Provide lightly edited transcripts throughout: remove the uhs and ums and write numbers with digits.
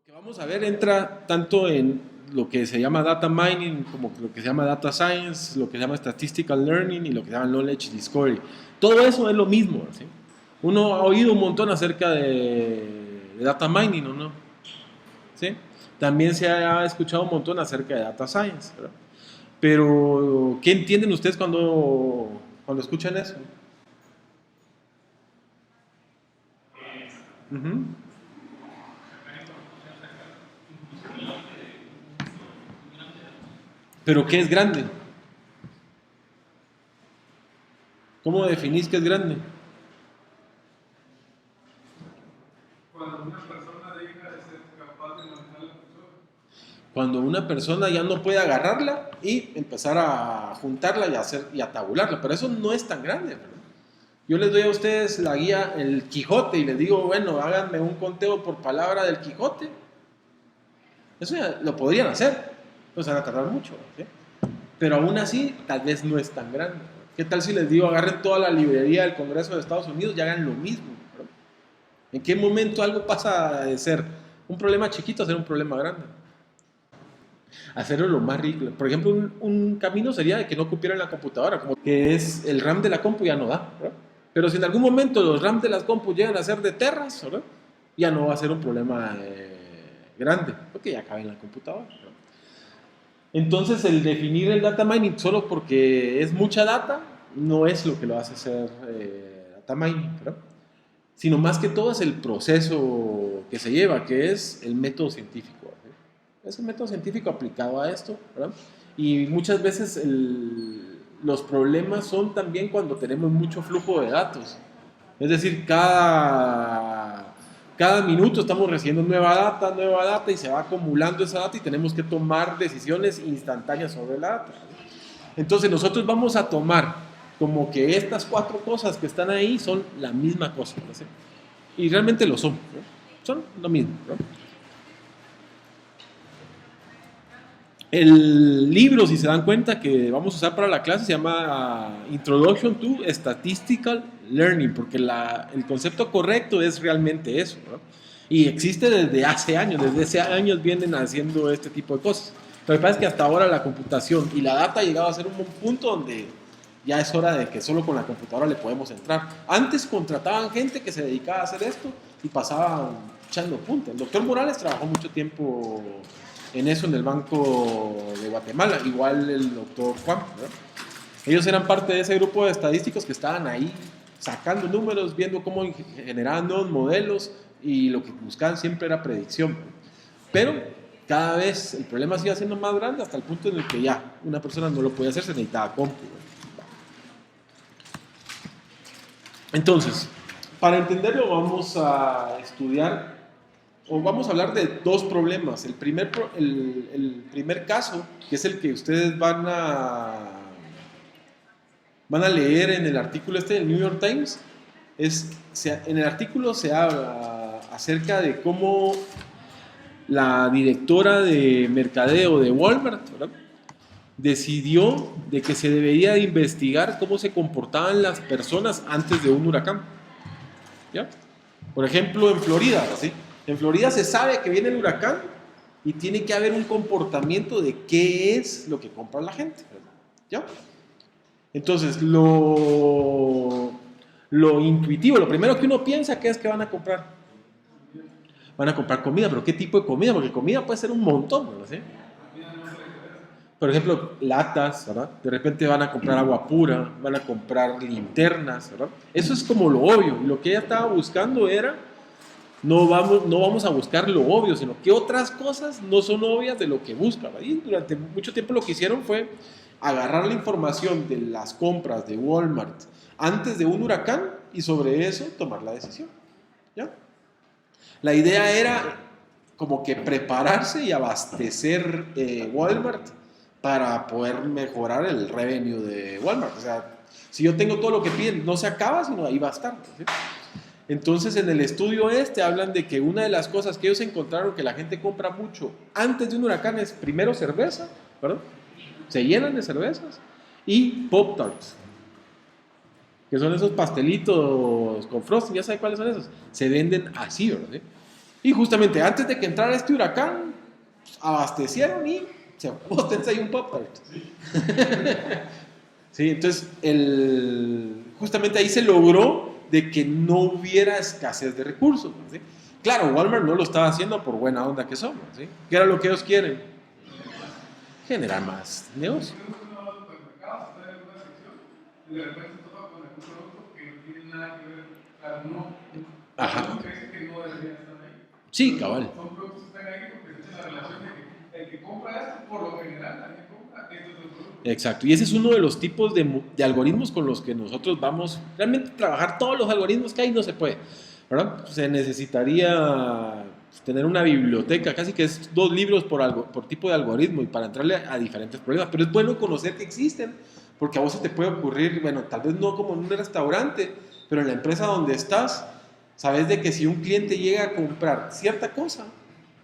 Que vamos a ver entra tanto en lo que se llama data mining, como lo que se llama data science, lo que se llama statistical learning y lo que se llama knowledge discovery. Todo eso es lo mismo, ¿sí? Uno ha oído un montón acerca de data mining, ¿o no? ¿Sí? También se ha escuchado un montón acerca de data science, ¿verdad? Pero, ¿qué entienden ustedes cuando escuchan eso? Ujú. Pero, ¿qué es grande? ¿Cómo definís qué es grande? Cuando una persona deja de ser capaz de manejar la persona. Cuando una persona ya no puede agarrarla y empezar a juntarla y a tabularla, pero eso no es tan grande, ¿verdad? Yo les doy a ustedes la guía El Quijote y les digo, bueno, háganme un conteo por palabra del Quijote. Eso ya lo podrían hacer, pues van a tardar mucho, ¿sí? Pero aún así tal vez no es tan grande. ¿Qué tal si les digo, agarren toda la librería del Congreso de Estados Unidos y hagan lo mismo? ¿Verdad? ¿En qué momento algo pasa de ser un problema chiquito a ser un problema grande? Hacerlo lo más rico. Por ejemplo, un camino sería de que no ocupieran la computadora, como que es el RAM de la compu ya no da, ¿verdad? Pero si en algún momento los RAM de las compu llegan a ser de terras, ¿verdad? Ya no va a ser un problema grande, porque ya cabe en la computadora, ¿verdad? Entonces, el definir el data mining solo porque es mucha data no es lo que lo hace ser data mining, ¿verdad? Sino más que todo es el proceso que se lleva, que es el método científico, ¿verdad? Es el método científico aplicado a esto, ¿verdad? Y muchas veces los problemas son también cuando tenemos mucho flujo de datos. Es decir, cada minuto estamos recibiendo nueva data y se va acumulando esa data y tenemos que tomar decisiones instantáneas sobre la data. Entonces nosotros vamos a tomar como que estas cuatro cosas que están ahí son la misma cosa, ¿no? Y realmente lo son, ¿no? Son lo mismo, ¿no? El libro, si se dan cuenta, que vamos a usar para la clase se llama Introduction to Statistical Learning, porque el concepto correcto es realmente eso, ¿no? Y existe desde hace años, desde hace años vienen haciendo este tipo de cosas. Lo que pasa es que hasta ahora la computación y la data ha llegado a ser un punto donde ya es hora de que solo con la computadora le podemos entrar. Antes contrataban gente que se dedicaba a hacer esto y pasaban echando punta. El doctor Morales trabajó mucho tiempo en eso en el Banco de Guatemala, igual el doctor Juan, ¿verdad? Ellos eran parte de ese grupo de estadísticos que estaban ahí sacando números, viendo cómo generaban nuevos modelos y lo que buscaban siempre era predicción. Pero cada vez el problema se iba haciendo más grande hasta el punto en el que ya una persona no lo podía hacer, se necesitaba compu. Entonces, para entenderlo vamos a estudiar o vamos a hablar de dos problemas. El primer caso, que es el que ustedes van a leer en el artículo este del New York Times, en el artículo se habla acerca de cómo la directora de mercadeo de Walmart, ¿verdad?, decidió de que se debería de investigar cómo se comportaban las personas antes de un huracán. ¿Ya? Por ejemplo, en Florida, ¿sí? En Florida se sabe que viene el huracán y tiene que haber un comportamiento de qué es lo que compra la gente, ¿ya? Entonces, lo intuitivo, lo primero que uno piensa que es que van a comprar. Van a comprar comida, pero ¿qué tipo de comida? Porque comida puede ser un montón, ¿no? ¿Sí? Por ejemplo, latas, ¿verdad? De repente van a comprar agua pura, van a comprar linternas, ¿verdad? Eso es como lo obvio. Y lo que ella estaba buscando era no vamos a buscar lo obvio, sino que otras cosas no son obvias de lo que buscan. Y durante mucho tiempo lo que hicieron fue agarrar la información de las compras de Walmart antes de un huracán y sobre eso tomar la decisión. ¿Ya? La idea era como que prepararse y abastecer Walmart para poder mejorar el revenue de Walmart. O sea, si yo tengo todo lo que piden, no se acaba, sino ahí va a estar, ¿sí? Entonces, en el estudio este hablan de que una de las cosas que ellos encontraron que la gente compra mucho antes de un huracán es primero cerveza, ¿verdad? Se llenan de cervezas y Pop-Tarts, que son esos pastelitos con frosting, ya sabe cuáles son esos. Se venden así, ¿verdad? Y justamente antes de que entrara este huracán, abastecieron y vos tenés ahí un Pop-Tart. Sí, entonces justamente ahí se logró de que no hubiera escasez de recursos. ¿Sí? Claro, Walmart no lo estaba haciendo por buena onda que somos. ¿Sí? ¿Qué era lo que ellos quieren? Generar más negocio. Y de repente se topa con algún producto que no tiene nada que ver, o sea, Ajá. no crees que no debería estar ahí. Sí, cabal. Son productos que están ahí porque se echa la relación de que el que compra esto, por lo general, también compra estos dos productos. Exacto, y ese es uno de los tipos de algoritmos con los que nosotros vamos, realmente trabajar todos los algoritmos que hay no se puede, ¿verdad? Se necesitaría tener una biblioteca, casi que es 2 libros por tipo de algoritmo y para entrarle a diferentes problemas, pero es bueno conocer que existen, porque a vos se te puede ocurrir, bueno, tal vez no como en un restaurante, pero en la empresa donde estás, sabes de que si un cliente llega a comprar cierta cosa,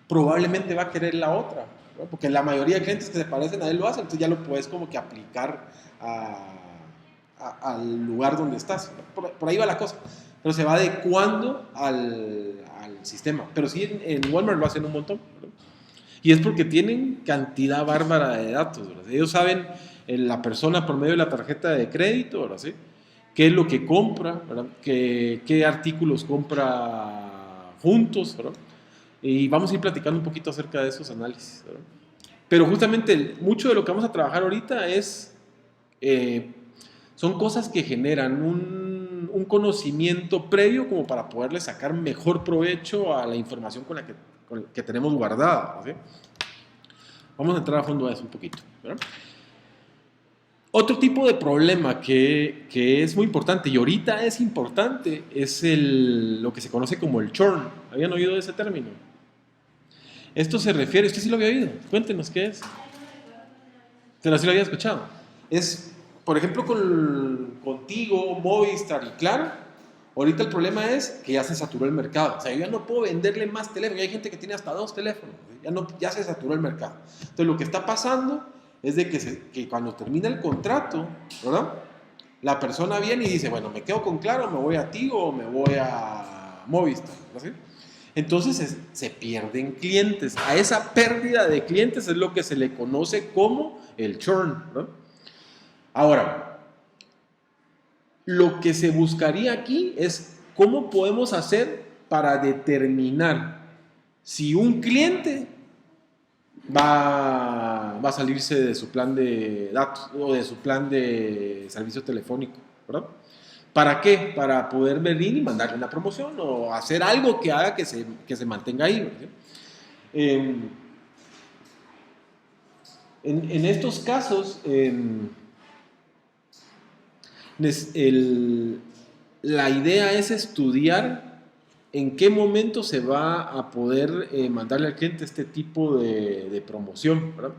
probablemente va a querer la otra, ¿no? Porque la mayoría de clientes que se parecen a él lo hacen, entonces ya lo puedes como que aplicar al lugar donde estás. Por ahí va la cosa, pero se va adecuando al sistema. Pero sí en Walmart lo hacen un montón, ¿no? Y es porque tienen cantidad bárbara de datos, ¿verdad? Ellos saben la persona por medio de la tarjeta de crédito, ¿verdad? ¿Sí? Qué es lo que compra, ¿verdad? Qué artículos compra juntos, ¿verdad? Y vamos a ir platicando un poquito acerca de esos análisis, ¿verdad? Pero justamente mucho de lo que vamos a trabajar ahorita son cosas que generan un conocimiento previo como para poderle sacar mejor provecho a la información con la que tenemos guardada, ¿sí? Vamos a entrar a fondo a eso un poquito, ¿verdad? Otro tipo de problema que es muy importante y ahorita es importante es lo que se conoce como el churn. ¿Habían oído de ese término? Esto se refiere, usted sí lo había oído, cuéntenos qué es. Pero sí lo había escuchado. Es, por ejemplo, contigo, Movistar y Claro, ahorita el problema es que ya se saturó el mercado. O sea, yo ya no puedo venderle más teléfonos. Hay gente que tiene hasta 2 teléfonos. Ya se saturó el mercado. Entonces, lo que está pasando es de que cuando termina el contrato, ¿verdad? La persona viene y dice, bueno, me quedo con Claro, me voy a Tigo o me voy a Movistar, ¿sí? Entonces se pierden clientes. A esa pérdida de clientes es lo que se le conoce como el churn, ¿no? Ahora, lo que se buscaría aquí es cómo podemos hacer para determinar si un cliente va a salirse de su plan de datos o de su plan de servicio telefónico, ¿verdad? ¿Para qué? Para poder venir y mandarle una promoción o hacer algo que haga que se mantenga ahí, ¿verdad? En estos casos, la idea es estudiar en qué momento se va a poder mandarle al cliente este tipo de promoción, ¿verdad?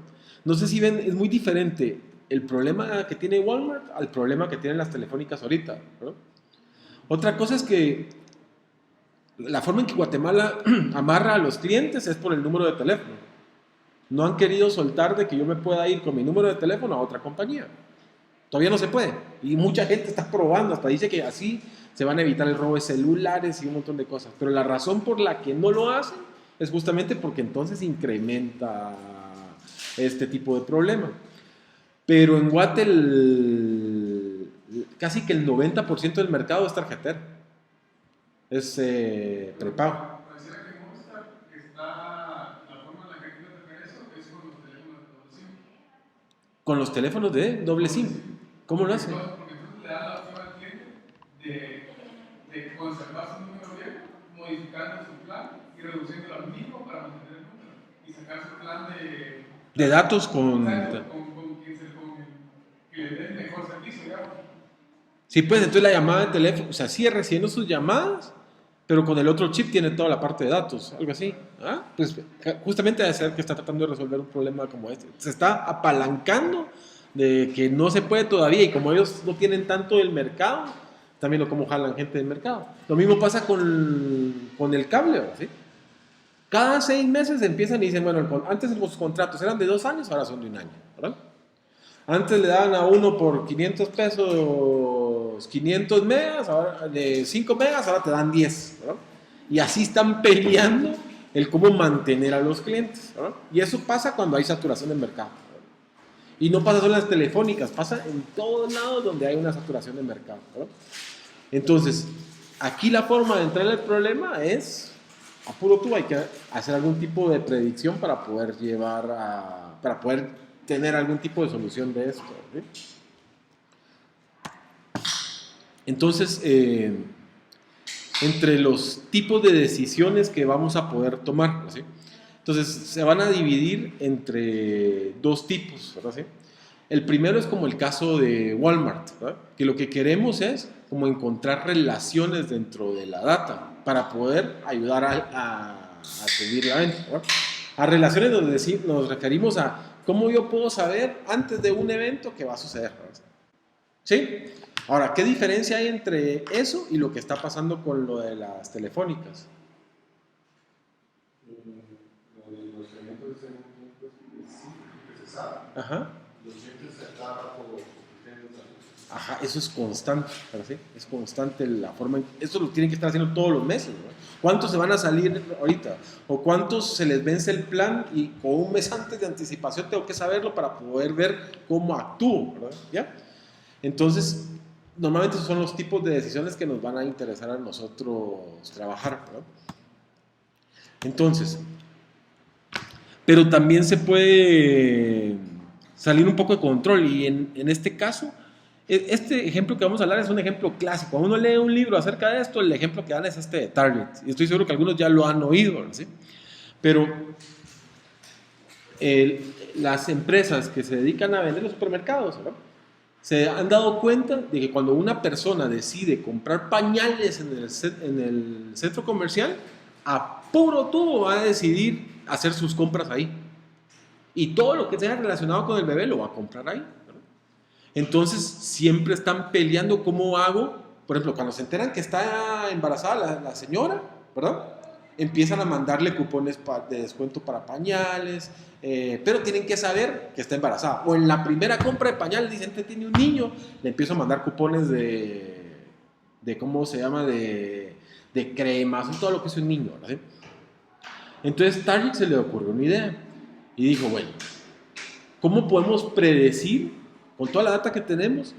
No sé si ven, es muy diferente el problema que tiene Walmart al problema que tienen las telefónicas ahorita, ¿verdad? Otra cosa es que la forma en que Guatemala amarra a los clientes es por el número de teléfono. No han querido soltar de que yo me pueda ir con mi número de teléfono a otra compañía. Todavía no se puede. Y mucha gente está probando, hasta dice que así se van a evitar el robo de celulares y un montón de cosas. Pero la razón por la que no lo hacen es justamente porque entonces incrementa este tipo de problema. Pero en Guate casi que el 90% del mercado es tarjetero. Es prepago. Pareciera que Movistar está, la forma en la que quiere atacar eso es con los teléfonos de doble SIM. Con los teléfonos de doble SIM. ¿Cómo lo hacen? Porque entonces le da la opción al cliente de conservar su número viejo, modificando su plan y reduciendo al mínimo para mantener el número y sacar su plan de datos con quien que le dé el mejor servicio, digamos. Sí, pues entonces la llamada de teléfono, o sea, sigue recibiendo sus llamadas, pero con el otro chip tiene toda la parte de datos, algo así. ¿Ah? Pues justamente debe ser que está tratando de resolver un problema como este. Se está apalancando de que no se puede todavía y como ellos no tienen tanto del mercado, también lo como jalan gente del mercado. Lo mismo pasa con el cable, ¿sí? Cada 6 meses empiezan y dicen, bueno, antes los contratos eran de 2 años, ahora son de 1 año, ¿verdad? Antes le daban a uno por 500 pesos 500 megas, ahora de 5 megas, ahora te dan 10, ¿verdad? y así están peleando el cómo mantener a los clientes, ¿verdad? Y eso pasa cuando hay saturación de mercado, ¿verdad? Y no pasa solo en las telefónicas, pasa en todos lados donde hay una saturación de mercado, ¿verdad? Entonces, aquí la forma de entrar al problema es a puro tubo. Hay que hacer algún tipo de predicción para poder para poder tener algún tipo de solución de esto, ¿sí? Entonces, entre los tipos de decisiones que vamos a poder tomar, ¿sí? Entonces, se van a dividir entre dos tipos, ¿verdad? ¿Sí? El primero es como el caso de Walmart, ¿verdad? Que lo que queremos es como encontrar relaciones dentro de la data para poder ayudar a subir la venta, ¿verdad? A relaciones nos referimos a cómo yo puedo saber antes de un evento que va a suceder, ¿verdad? ¿Sí? Ahora, ¿qué diferencia hay entre eso y lo que está pasando con lo de las telefónicas? Lo de los eventos de seguimiento sí, que se sabe. Ajá. Los clientes se acaba por criterios. Ajá, eso es constante, ¿verdad? ¿Sí? Es constante la forma. Esto lo tienen que estar haciendo todos los meses, ¿no? ¿Cuántos se van a salir ahorita? ¿O cuántos se les vence el plan y con un mes antes de anticipación tengo que saberlo para poder ver cómo actúo, ¿verdad? ¿Ya? Entonces, normalmente esos son los tipos de decisiones que nos van a interesar a nosotros trabajar, ¿verdad? Entonces, pero también se puede salir un poco de control y en este caso, este ejemplo que vamos a hablar es un ejemplo clásico. Cuando uno lee un libro acerca de esto, el ejemplo que dan es este de Target. Y estoy seguro que algunos ya lo han oído, ¿sí? Pero las empresas que se dedican a vender los supermercados, ¿no? Se han dado cuenta de que cuando una persona decide comprar pañales en el centro comercial, a puro tubo va a decidir hacer sus compras ahí. Y todo lo que sea relacionado con el bebé lo va a comprar ahí, ¿verdad? Entonces siempre están peleando cómo hago. Por ejemplo, cuando se enteran que está embarazada la señora, ¿verdad? Empiezan a mandarle cupones de descuento para pañales, pero tienen que saber que está embarazada. O en la primera compra de pañales dicen que tiene un niño, le empiezo a mandar cupones de ¿cómo se llama? De cremas, y todo lo que es un niño, ¿verdad? Entonces Target se le ocurrió una idea y dijo, bueno, ¿cómo podemos predecir, con toda la data que tenemos,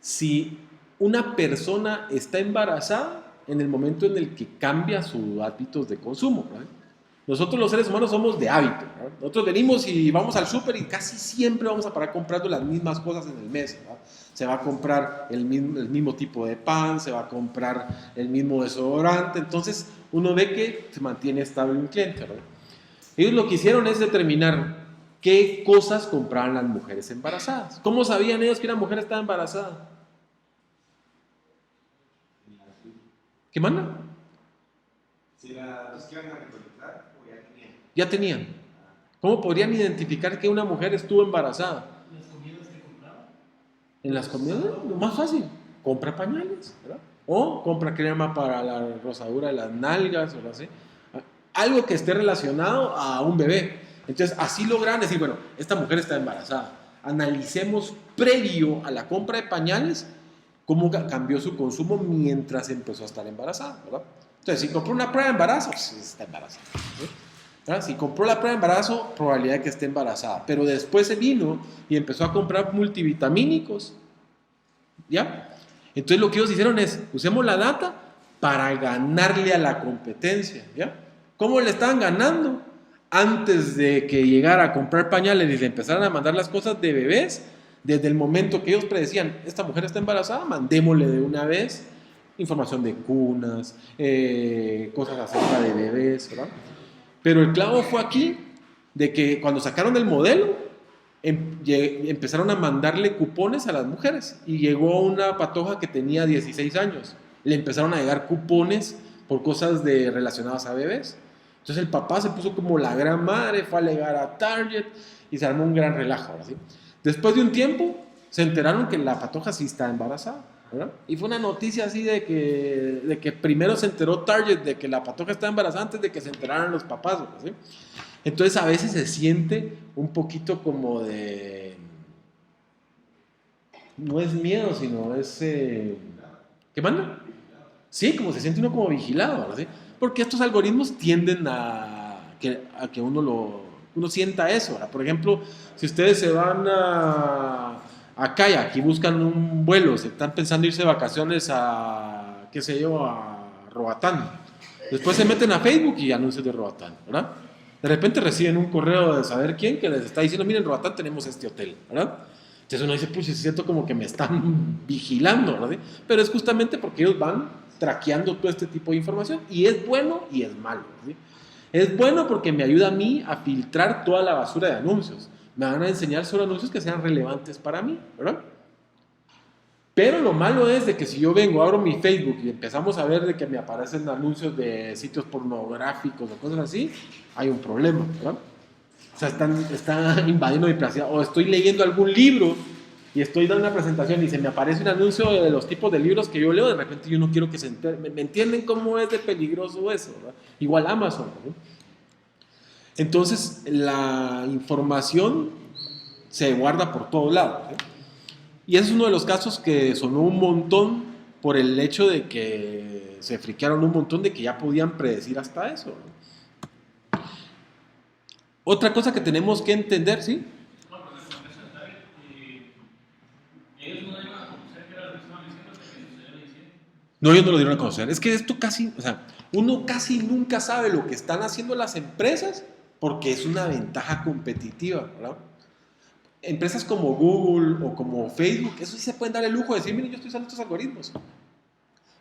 si una persona está embarazada en el momento en el que cambia sus hábitos de consumo, ¿verdad? Nosotros los seres humanos somos de hábito, ¿verdad? Nosotros venimos y vamos al súper y casi siempre vamos a parar comprando las mismas cosas en el mes, ¿verdad? Se va a comprar el mismo tipo de pan, se va a comprar el mismo desodorante, entonces uno ve que se mantiene estable un cliente, ¿verdad? Ellos lo que hicieron es determinar qué cosas compraban las mujeres embarazadas. ¿Cómo sabían ellos que una mujer estaba embarazada? ¿Qué manda? Si los que iban a recolectar o ya tenían. Ya tenían. ¿Cómo podrían identificar que una mujer estuvo embarazada? ¿Las comidas que compraban? En las comidas, lo más fácil, compra pañales, ¿verdad? O compra crema para la rosadura de las nalgas, o así. Algo que esté relacionado a un bebé. Entonces, así logran decir, bueno, esta mujer está embarazada. Analicemos previo a la compra de pañales cómo cambió su consumo mientras empezó a estar embarazada, ¿verdad? Entonces, si compró una prueba de embarazo, pues está embarazada, ¿verdad? Si compró la prueba de embarazo, probabilidad de que esté embarazada. Pero después se vino y empezó a comprar multivitamínicos, ¿ya? Entonces, lo que ellos hicieron es, usemos la data para ganarle a la competencia, ¿ya? ¿Cómo le estaban ganando? Antes de que llegara a comprar pañales y le empezaran a mandar las cosas de bebés, desde el momento que ellos predecían, esta mujer está embarazada, mandémosle de una vez información de cunas, cosas acerca de bebés, ¿verdad? Pero el clavo fue aquí, de que cuando sacaron el modelo, empezaron a mandarle cupones a las mujeres y llegó una patoja que tenía 16 años. Le empezaron a llegar cupones por cosas relacionadas a bebés. Entonces el papá se puso como la gran madre, fue a alegar a Target y se armó un gran relajo, ¿sí? Después de un tiempo se enteraron que la patoja sí está embarazada, ¿verdad? Y fue una noticia así de que primero se enteró Target de que la patoja está embarazada antes de que se enteraran los papás, ¿sí? Entonces a veces se siente un poquito como de... No es miedo, sino es... ¿Qué manda? Sí, como se siente uno como vigilado, ¿verdad? ¿Sí? Porque estos algoritmos tienden a que uno sienta eso, ¿verdad? Por ejemplo, si ustedes se van a Kayak y buscan un vuelo, se están pensando irse de vacaciones a, qué sé yo, a Roatán. Después se meten a Facebook y anuncios de Roatán, ¿verdad? De repente reciben un correo de saber quién que les está diciendo, miren, en Roatán tenemos este hotel, ¿verdad? Entonces uno dice, pues siento como que me están vigilando, ¿verdad? Pero es justamente porque ellos van traqueando todo este tipo de información y es bueno y es malo, ¿sí? Es bueno porque me ayuda a mí a filtrar toda la basura de anuncios. Me van a enseñar solo anuncios que sean relevantes para mí, ¿verdad? Pero lo malo es de que si yo vengo, abro mi Facebook y empezamos a ver de que me aparecen anuncios de sitios pornográficos o cosas así, hay un problema, ¿verdad? O sea, están invadiendo mi privacidad. O estoy leyendo algún libro y estoy dando una presentación y se me aparece un anuncio de los tipos de libros que yo leo, de repente yo no quiero que se enteren. ¿Me entienden cómo es de peligroso eso, ¿verdad? Igual Amazon, ¿no? Entonces, la información se guarda por todos lados, ¿sí? Y ese es uno de los casos que sonó un montón por el hecho de que se friquearon un montón de que ya podían predecir hasta eso, ¿no? Otra cosa que tenemos que entender, ¿sí? No, pero les contesto a David y ellos no iban a conocer que era lo que estaban diciendo que sucedió diciendo. No, ellos no lo dieron a conocer. Es que esto casi, o sea, uno casi nunca sabe lo que están haciendo las empresas porque es una ventaja competitiva, ¿verdad? Empresas como Google o como Facebook, eso sí se pueden dar el lujo de decir, miren, yo estoy usando estos algoritmos.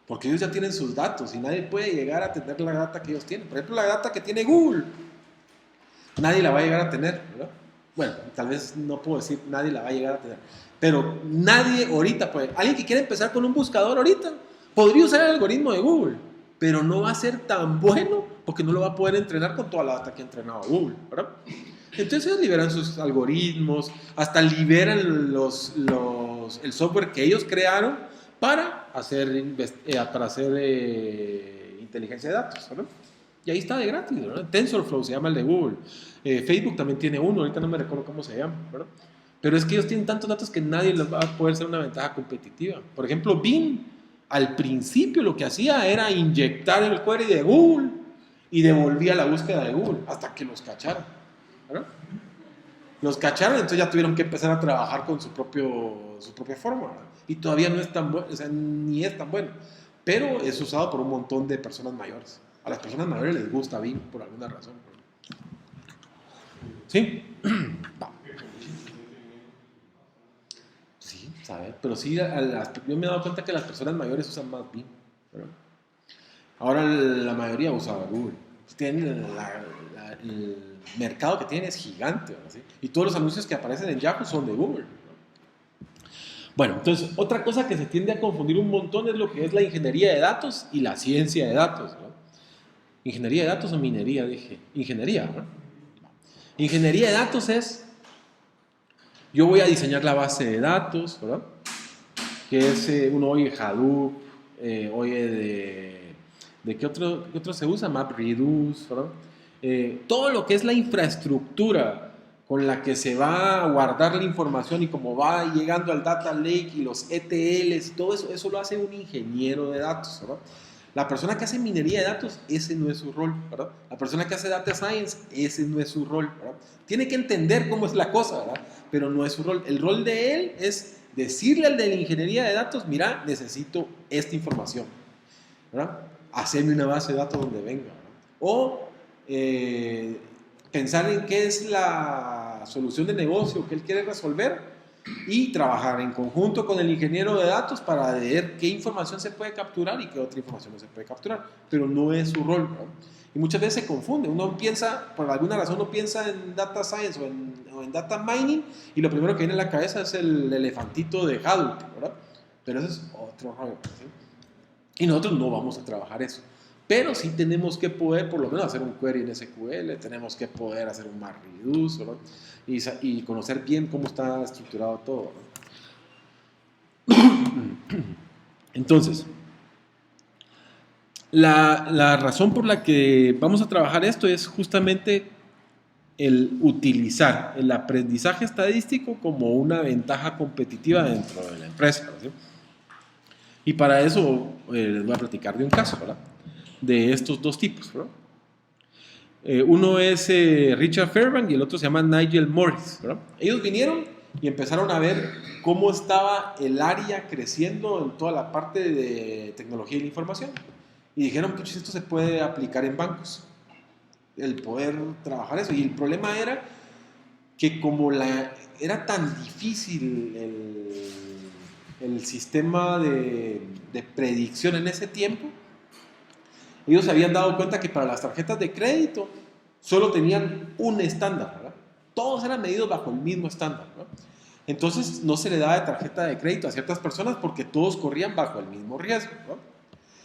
Porque ellos ya tienen sus datos y nadie puede llegar a tener la data que ellos tienen. Por ejemplo, la data que tiene Google, nadie la va a llegar a tener, ¿verdad? Bueno, tal vez no puedo decir nadie la va a llegar a tener, pero nadie ahorita puede. Alguien que quiera empezar con un buscador ahorita, podría usar el algoritmo de Google, pero no va a ser tan bueno porque no lo va a poder entrenar con toda la data que ha entrenado Google, ¿verdad? Entonces ellos liberan sus algoritmos, hasta liberan el software que ellos crearon para hacer inteligencia de datos, ¿verdad? Y ahí está de gratis, ¿verdad? TensorFlow se llama el de Google. Facebook también tiene uno, ahorita no me recuerdo cómo se llama, ¿verdad? Pero es que ellos tienen tantos datos que nadie les va a poder ser una ventaja competitiva. Por ejemplo, Bing, al principio lo que hacía era inyectar el query de Google y devolvía la búsqueda de Google hasta que los cacharon, ¿verdad? Los cacharon, entonces ya tuvieron que empezar a trabajar con su propia forma, ¿verdad? Y todavía no es tan bueno, o sea, ni es tan bueno, pero es usado por un montón de personas mayores. A las personas mayores les gusta Bing por alguna razón. ¿Sí? Sí, ¿sabes? Pero sí, yo me he dado cuenta que las personas mayores usan más Bing, ¿verdad? Ahora la mayoría usa Google. El mercado que tienen es gigante, ¿verdad? ¿Sí? Y todos los anuncios que aparecen en Yahoo son de Google, ¿no? Bueno, entonces, otra cosa que se tiende a confundir un montón es lo que es la ingeniería de datos y la ciencia de datos, ¿no? ¿Ingeniería de datos o minería? Dije. Ingeniería, ¿no? Ingeniería de datos es, yo voy a diseñar la base de datos, ¿verdad? Que es, uno oye Hadoop, oye de ¿qué otro se usa? MapReduce, ¿verdad? Todo lo que es la infraestructura con la que se va a guardar la información y cómo va llegando al data lake y los ETLs y todo eso, eso lo hace un ingeniero de datos, ¿verdad? La persona que hace minería de datos, ese no es su rol, ¿verdad? La persona que hace data science, ese no es su rol, ¿verdad? Tiene que entender cómo es la cosa, ¿verdad? Pero no es su rol. El rol de él es decirle al de la ingeniería de datos, mira, necesito esta información, ¿verdad? Hacerme una base de datos donde venga, ¿verdad? O pensar en qué es la solución de negocio que él quiere resolver y trabajar en conjunto con el ingeniero de datos para ver qué información se puede capturar y qué otra información no se puede capturar, pero no es su rol, ¿no? Y muchas veces se confunde, uno piensa, por alguna razón uno piensa en data science o en data mining y lo primero que viene a la cabeza es el elefantito de Hadoop, ¿verdad? Pero eso es otro rollo, ¿sí? Y nosotros no vamos a trabajar eso. Pero sí tenemos que poder, por lo menos, hacer un query en SQL, tenemos que poder hacer un MapReduce, ¿no? Y conocer bien cómo está estructurado todo, ¿no? Entonces, la razón por la que vamos a trabajar esto es justamente el utilizar el aprendizaje estadístico como una ventaja competitiva dentro de la empresa, ¿sí? Y para eso les voy a platicar de un caso, ¿verdad? de estos dos tipos, ¿verdad? Uno es Richard Fairbank y el otro se llama Nigel Morris, ¿verdad? Ellos vinieron y empezaron a ver cómo estaba el área creciendo en toda la parte de tecnología y la información. Y dijeron que esto se puede aplicar en bancos, el poder trabajar eso. Y el problema era que como era tan difícil el sistema de predicción en ese tiempo, ellos se habían dado cuenta que para las tarjetas de crédito solo tenían un estándar, ¿verdad? Todos eran medidos bajo el mismo estándar, ¿verdad? Entonces no se le daba de tarjeta de crédito a ciertas personas porque todos corrían bajo el mismo riesgo, ¿verdad?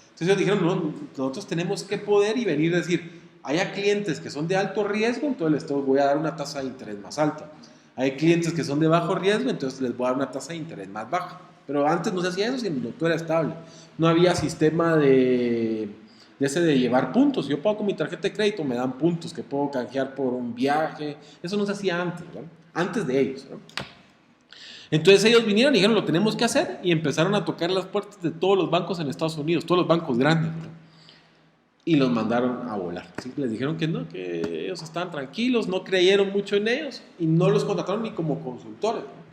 Entonces ellos dijeron, no, nosotros tenemos que poder y venir a decir, hay clientes que son de alto riesgo, entonces les voy a dar una tasa de interés más alta. Hay clientes que son de bajo riesgo, entonces les voy a dar una tasa de interés más baja. Pero antes no se hacía eso, sino todo era estable. No había sistema de llevar puntos. Yo pago con mi tarjeta de crédito, me dan puntos que puedo canjear por un viaje. Eso no se hacía antes, ¿verdad? Antes de ellos, ¿verdad? Entonces ellos vinieron y dijeron, lo tenemos que hacer, y empezaron a tocar las puertas de todos los bancos en Estados Unidos, todos los bancos grandes, ¿verdad? Y los mandaron a volar. ¿Sí? Les dijeron que no, que ellos estaban tranquilos, no creyeron mucho en ellos y no los contrataron ni como consultores, ¿no?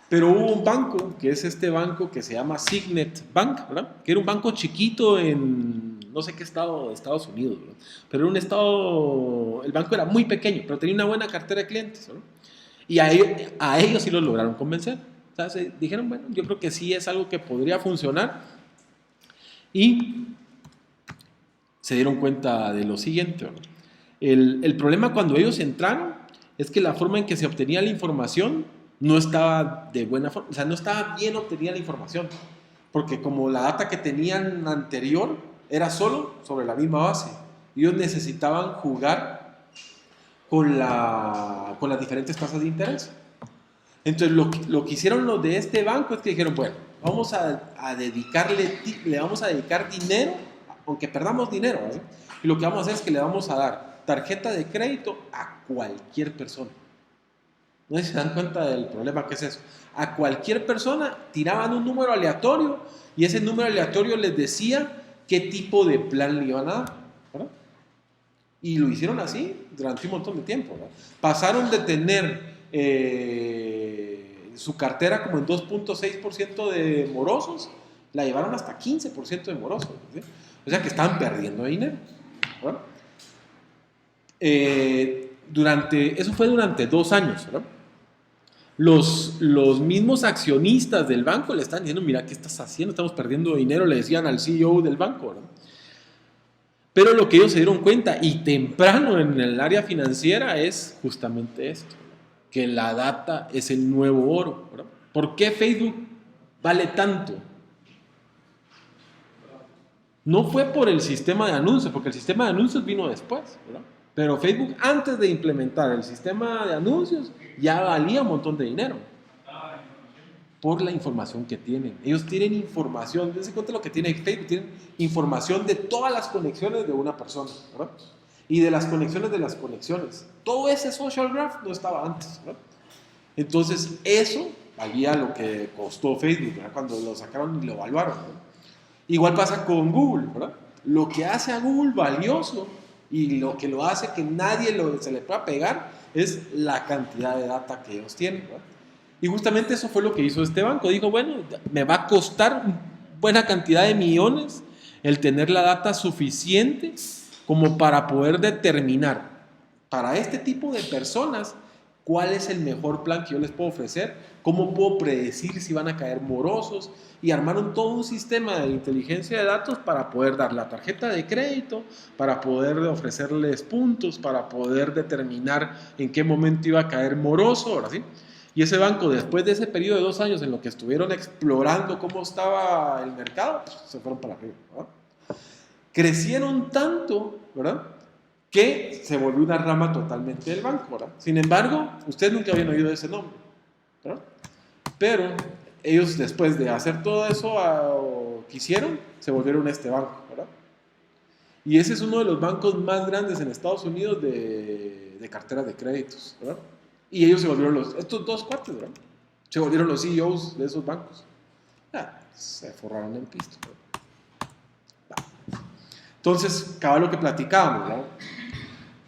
Pero hubo un banco, que es este banco que se llama Signet Bank, ¿verdad? Que era un banco chiquito en no sé qué estado de Estados Unidos, ¿verdad? Pero era un estado, el banco era muy pequeño, pero tenía una buena cartera de clientes, ¿verdad? Y a ellos sí los lograron convencer. O sea, se dijeron, bueno, yo creo que sí es algo que podría funcionar. Y se dieron cuenta de lo siguiente, ¿verdad? El problema cuando ellos entraron es que la forma en que se obtenía la información no estaba de buena forma, o sea, no estaba bien obtenida la información, porque como la data que tenían anterior era solo sobre la misma base, ellos necesitaban jugar con las diferentes tasas de interés. Entonces lo que hicieron los de este banco es que dijeron, bueno, vamos le vamos a dedicar dinero, aunque perdamos dinero, ¿eh? Y lo que vamos a hacer es que le vamos a dar tarjeta de crédito a cualquier persona. No sé si se dan cuenta del problema que es eso. A cualquier persona tiraban un número aleatorio y ese número aleatorio les decía qué tipo de plan le iban a dar, ¿verdad? Y lo hicieron así durante un montón de tiempo, ¿verdad? Pasaron de tener su cartera como en 2.6% de morosos, la llevaron hasta 15% de morosos, ¿sí? O sea que estaban perdiendo dinero, ¿verdad? Eso fue durante 2 años, ¿verdad? Los mismos accionistas del banco le están diciendo, mira, ¿qué estás haciendo? Estamos perdiendo dinero, le decían al CEO del banco, ¿verdad? Pero lo que ellos se dieron cuenta, y temprano en el área financiera, es justamente esto, que la data es el nuevo oro, ¿verdad? ¿Por qué Facebook vale tanto? No fue por el sistema de anuncios, porque el sistema de anuncios vino después, ¿verdad? Pero Facebook, antes de implementar el sistema de anuncios, ya valía un montón de dinero. Por la información que tienen. Ellos tienen información, dense cuenta de lo que tiene Facebook, tienen información de todas las conexiones de una persona, ¿verdad? Y de las conexiones de las conexiones. Todo ese social graph no estaba antes, ¿verdad? Entonces, eso valía lo que costó Facebook, ¿verdad? Cuando lo sacaron y lo evaluaron, ¿verdad? Igual pasa con Google, ¿verdad? Lo que hace a Google valioso y lo que lo hace que nadie se le pueda pegar es la cantidad de data que ellos tienen, ¿verdad? Y justamente eso fue lo que hizo este banco. Dijo, bueno, me va a costar buena cantidad de millones el tener la data suficiente como para poder determinar para este tipo de personas cuál es el mejor plan que yo les puedo ofrecer, cómo puedo predecir si van a caer morosos, y armaron todo un sistema de inteligencia de datos para poder dar la tarjeta de crédito, para poder ofrecerles puntos, para poder determinar en qué momento iba a caer moroso, ahora sí. Y ese banco, después de ese periodo de 2 años en lo que estuvieron explorando cómo estaba el mercado, pues, se fueron para arriba, ¿verdad? Crecieron tanto, ¿verdad?, que se volvió una rama totalmente del banco, ¿verdad? Sin embargo, ustedes nunca habían oído ese nombre, ¿verdad? Pero ellos, después de hacer todo eso que hicieron, se volvieron este banco, ¿verdad? Y ese es uno de los bancos más grandes en Estados Unidos de carteras de créditos, ¿verdad? Y ellos se volvieron estos 2 cuates, ¿verdad? Se volvieron los CEOs de esos bancos. Se forraron en pisto, ¿verdad? Entonces, cabal lo que platicábamos, ¿no?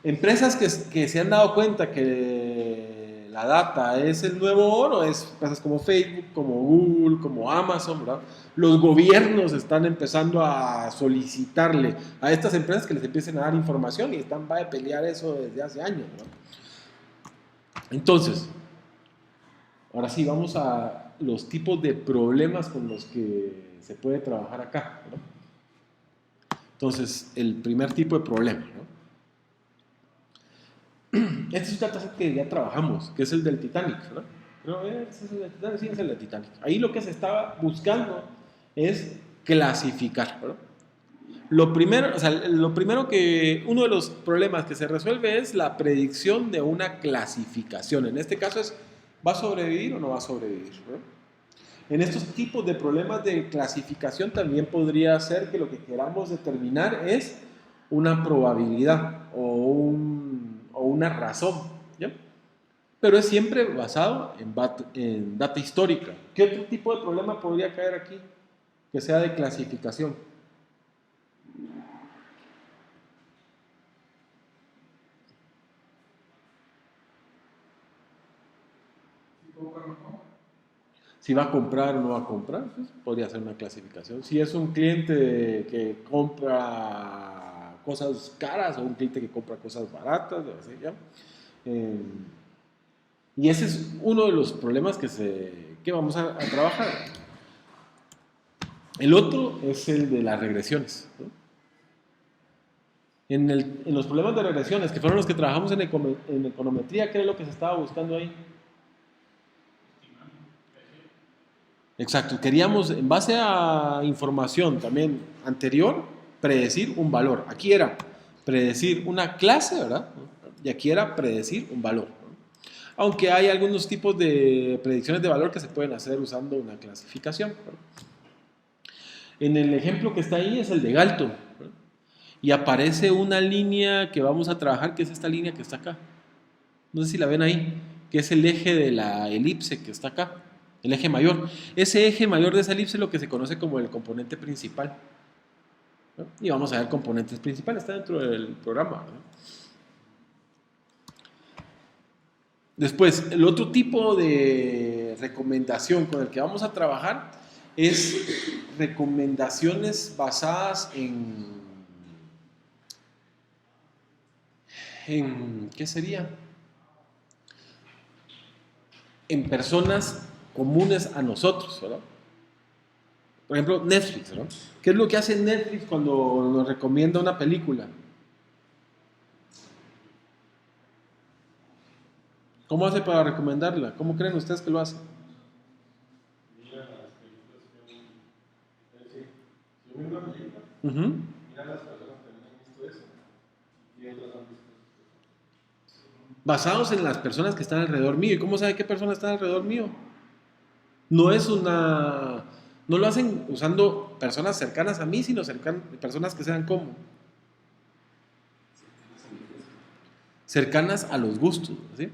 Empresas que se han dado cuenta que la data es el nuevo oro, es empresas como Facebook, como Google, como Amazon, ¿verdad? Los gobiernos están empezando a solicitarle a estas empresas que les empiecen a dar información y están va a pelear eso desde hace años, ¿verdad? Entonces, ahora sí, vamos a los tipos de problemas con los que se puede trabajar acá, ¿verdad? Entonces, el primer tipo de problema, ¿no? Este es un dataset que ya trabajamos, que es el del Titanic, ¿verdad? Pero, ¿ese es el del Titanic? Sí, es el del Titanic. Ahí lo que se estaba buscando es clasificar, ¿verdad? Lo primero, o sea, uno de los problemas que se resuelve es la predicción de una clasificación. En este caso es, ¿va a sobrevivir o no va a sobrevivir? ¿Verdad? En estos tipos de problemas de clasificación también podría ser que lo que queramos determinar es una probabilidad o una razón, ¿ya? Pero es siempre basado en data histórica. ¿Qué otro tipo de problema podría caer aquí que sea de clasificación? Si va a comprar o no va a comprar, pues podría ser una clasificación. Si es un cliente que compra cosas caras o un cliente que compra cosas baratas, así, ¿ya? Y ese es uno de los problemas que vamos a trabajar. El otro es el de las regresiones, ¿no? En los problemas de regresiones, que fueron los que trabajamos en econometría, ¿qué es lo que se estaba buscando ahí? Exacto, queríamos, en base a información también anterior, predecir un valor. Aquí era predecir una clase, ¿verdad? Y aquí era predecir un valor, ¿no? Aunque hay algunos tipos de predicciones de valor que se pueden hacer usando una clasificación, ¿verdad? En el ejemplo que está ahí es el de Galton, ¿verdad? Y aparece una línea que vamos a trabajar, que es esta línea que está acá. No sé si la ven ahí, que es el eje de la elipse que está acá. El eje mayor. Ese eje mayor de esa elipse es lo que se conoce como el componente principal, ¿no? Y vamos a ver componentes principales, está dentro del programa, ¿no? Después, el otro tipo de recomendación con el que vamos a trabajar es recomendaciones basadas en ¿qué sería? En personas comunes a nosotros, ¿verdad? Por ejemplo, Netflix, ¿no? ¿Qué es lo que hace Netflix cuando nos recomienda una película? ¿Cómo hace para recomendarla? ¿Cómo creen ustedes que lo hace? Mira las películas que yo miro una película, mira las personas que no han visto eso y otras han visto eso. Basados en las personas que están alrededor mío. ¿Y cómo sabe qué personas están alrededor mío? No lo hacen usando personas cercanas a mí, sino personas que sean como cercanas a los gustos, ¿sí?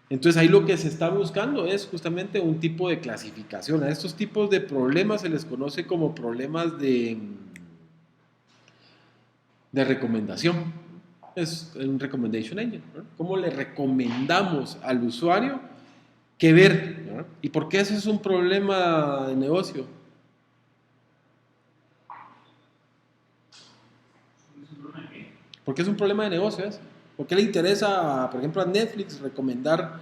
Entonces ahí lo que se está buscando es justamente un tipo de clasificación. A estos tipos de problemas se les conoce como problemas de recomendación. Es un recommendation engine, ¿no? ¿Cómo le recomendamos al usuario qué ver, ¿no? ¿Y por qué eso es un problema de negocio? ¿Por qué es un problema de negocio eso? ¿Por qué le interesa, por ejemplo, a Netflix recomendarnos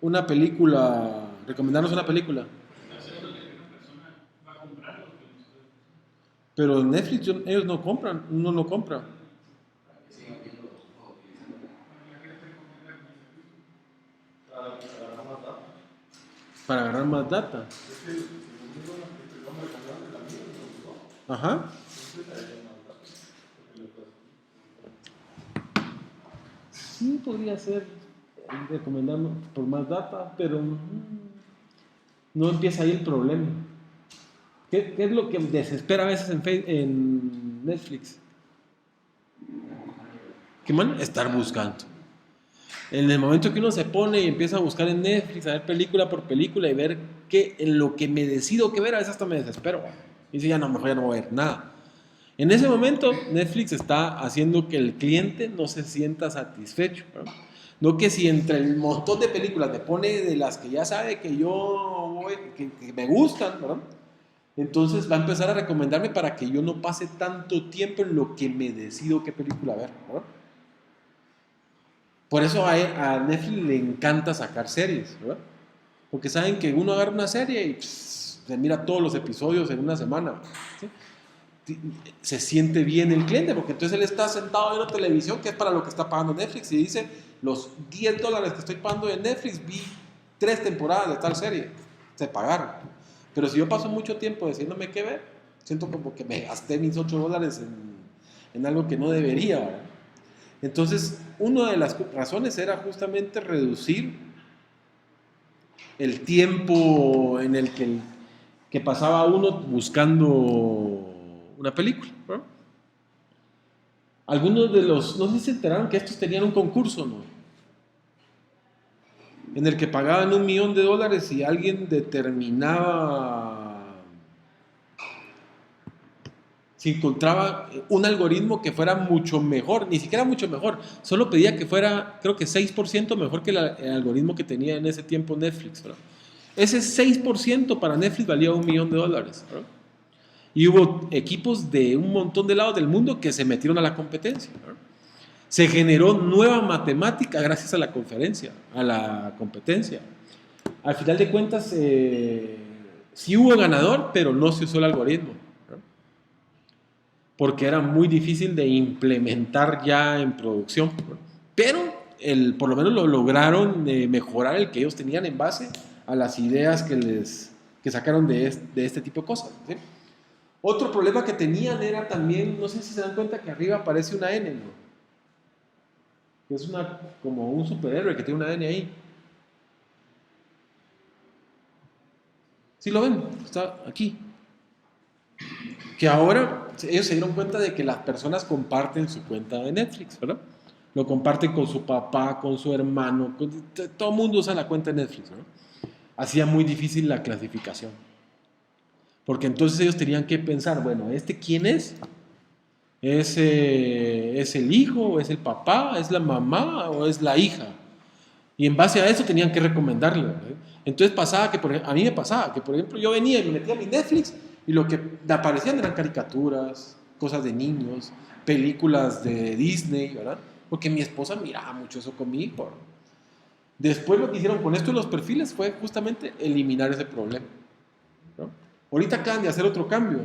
una película? Pero en Netflix ellos no compran, uno no compra. Para agarrar más data. Ajá. Sí, podría ser recomendarnos por más data, pero no empieza ahí el problema. ¿Qué es lo que desespera a veces en Netflix? ¿Qué man? Estar buscando. En el momento que uno se pone y empieza a buscar en Netflix, a ver película por película y ver en lo que me decido que ver, a veces hasta me desespero. Y dice, ya no, mejor ya no voy a ver nada. En ese momento, Netflix está haciendo que el cliente no se sienta satisfecho, ¿verdad? No que si entre el montón de películas me pone de las que ya sabe que que me gustan, ¿verdad? Entonces va a empezar a recomendarme para que yo no pase tanto tiempo en lo que me decido qué película ver, ¿verdad? Por eso a Netflix le encanta sacar series, ¿verdad? Porque saben que uno agarra una serie y se mira todos los episodios en una semana, ¿sí? Se siente bien el cliente, porque entonces él está sentado viendo televisión, que es para lo que está pagando Netflix, y dice, los $10 que estoy pagando de Netflix, vi 3 temporadas de tal serie, se pagaron. Pero si yo paso mucho tiempo diciéndome qué ver, siento como que me gasté mis $8 en algo que no debería, ¿verdad? Entonces, una de las razones era justamente reducir el tiempo en el que pasaba uno buscando una película, ¿no? Algunos de los, no sé si se enteraron que estos tenían un concurso, ¿no? En el que pagaban $1 millón y alguien determinaba si encontraba un algoritmo que fuera mucho mejor, ni siquiera mucho mejor, solo pedía que fuera, creo que 6% mejor que el algoritmo que tenía en ese tiempo Netflix, ¿no? Ese 6% para Netflix valía $1 millón, ¿no? Y hubo equipos de un montón de lados del mundo que se metieron a la competencia, ¿no? Se generó nueva matemática gracias a la conferencia, a la competencia. Al final de cuentas, sí hubo ganador, pero no se usó el algoritmo, ¿no? Porque era muy difícil de implementar ya en producción, ¿no? Pero por lo menos lo lograron mejorar el que ellos tenían en base a las ideas que sacaron de este tipo de cosas, ¿sí? Otro problema que tenían era también, no sé si se dan cuenta que arriba aparece una N, ¿no? Que es como un superhéroe que tiene una N ahí. ¿Sí lo ven? Está aquí. Que ahora ellos se dieron cuenta de que las personas comparten su cuenta de Netflix, ¿verdad? Lo comparten con su papá, con su hermano, todo el mundo usa la cuenta de Netflix, ¿no? Hacía muy difícil la clasificación. Porque entonces ellos tenían que pensar, bueno, ¿este quién es? ¿Es el hijo? ¿Es el papá? ¿Es la mamá? ¿O es la hija? Y en base a eso tenían que recomendarle, ¿verdad? Entonces pasaba que, a mí me pasaba que, por ejemplo, yo venía y me metía a mi Netflix y lo que me aparecían eran caricaturas, cosas de niños, películas de Disney, ¿verdad? Porque mi esposa miraba mucho eso conmigo, ¿verdad? Después lo que hicieron con esto de los perfiles fue justamente eliminar ese problema, ¿no? Ahorita acaban de hacer otro cambio.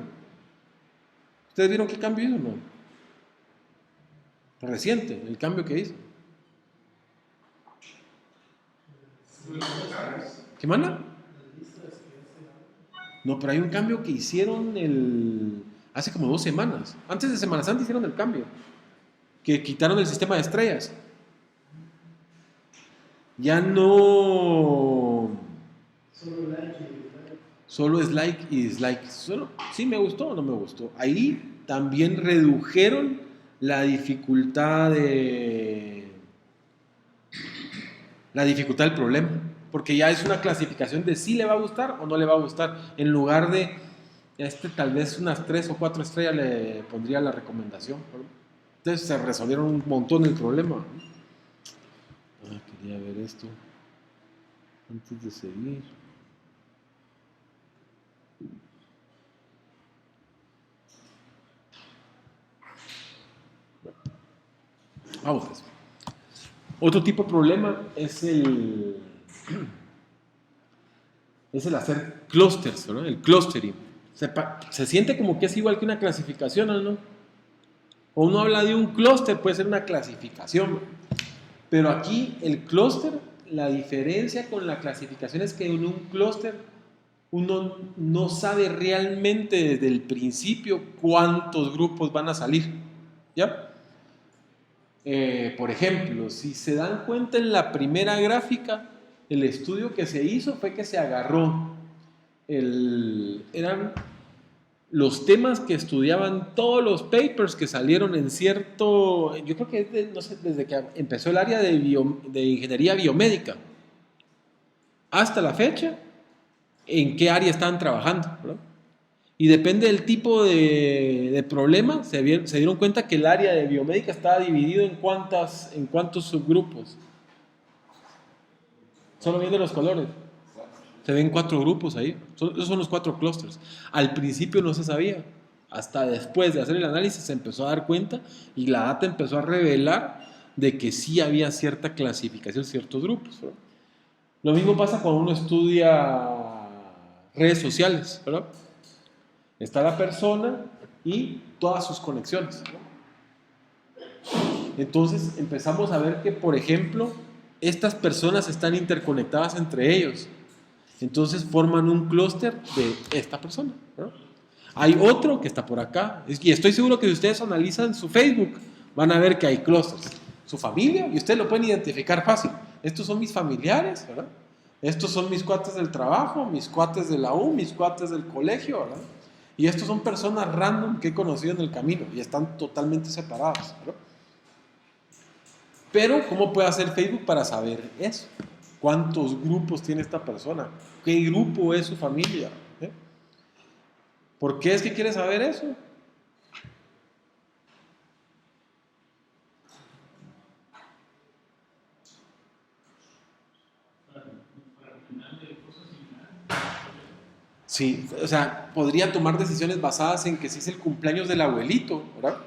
¿Ustedes vieron qué cambio hizo o no? Reciente, el cambio que hizo. ¿Qué manda? No, pero hay un cambio que hicieron hace como 2 semanas. Antes de Semana Santa hicieron el cambio. Que quitaron el sistema de estrellas. Ya no... Solo es like y dislike. Sí me gustó o no me gustó. Ahí también redujeron la dificultad del problema. Porque ya es una clasificación de si le va a gustar o no le va a gustar. En lugar de tal vez unas 3 o 4 estrellas le pondría la recomendación, ¿verdad? Entonces se resolvieron un montón el problema. Quería ver esto antes de seguir. Vamos pues. Otro tipo de problema es el hacer clusters, ¿no? El clustering. Se siente como que es igual que una clasificación, ¿no? O uno habla de un clúster, puede ser una clasificación. Pero aquí el clúster, la diferencia con la clasificación es que en un clúster uno no sabe realmente desde el principio cuántos grupos van a salir, ¿ya? Por ejemplo, si se dan cuenta en la primera gráfica, el estudio que se hizo fue que se agarró, eran los temas que estudiaban todos los papers que salieron en cierto, yo creo que no sé, desde que empezó el área de ingeniería biomédica hasta la fecha, en qué área estaban trabajando, ¿verdad? Y depende del tipo de problema, se dieron cuenta que el área de biomédica estaba dividido en cuántos subgrupos. Solo viendo los colores. Se ven 4 grupos ahí. Esos son los 4 clústeres. Al principio no se sabía. Hasta después de hacer el análisis se empezó a dar cuenta y la data empezó a revelar de que sí había cierta clasificación, ciertos grupos, ¿verdad? Lo mismo pasa cuando uno estudia redes sociales, ¿verdad? Está la persona y todas sus conexiones, ¿verdad? Entonces empezamos a ver que, por ejemplo, estas personas están interconectadas entre ellos. Entonces forman un clúster de esta persona, ¿verdad? Hay otro que está por acá. Y estoy seguro que si ustedes analizan su Facebook, van a ver que hay clústeres. Su familia, y ustedes lo pueden identificar fácil. Estos son mis familiares, ¿verdad? Estos son mis cuates del trabajo, mis cuates de la U, mis cuates del colegio, ¿verdad? Y estos son personas random que he conocido en el camino y están totalmente separadas, ¿verdad? Pero, ¿cómo puede hacer Facebook para saber eso? ¿Cuántos grupos tiene esta persona? ¿Qué grupo es su familia? ¿Eh? ¿Por qué es que quiere saber eso? Sí, o sea, podría tomar decisiones basadas en que si es el cumpleaños del abuelito, ¿verdad?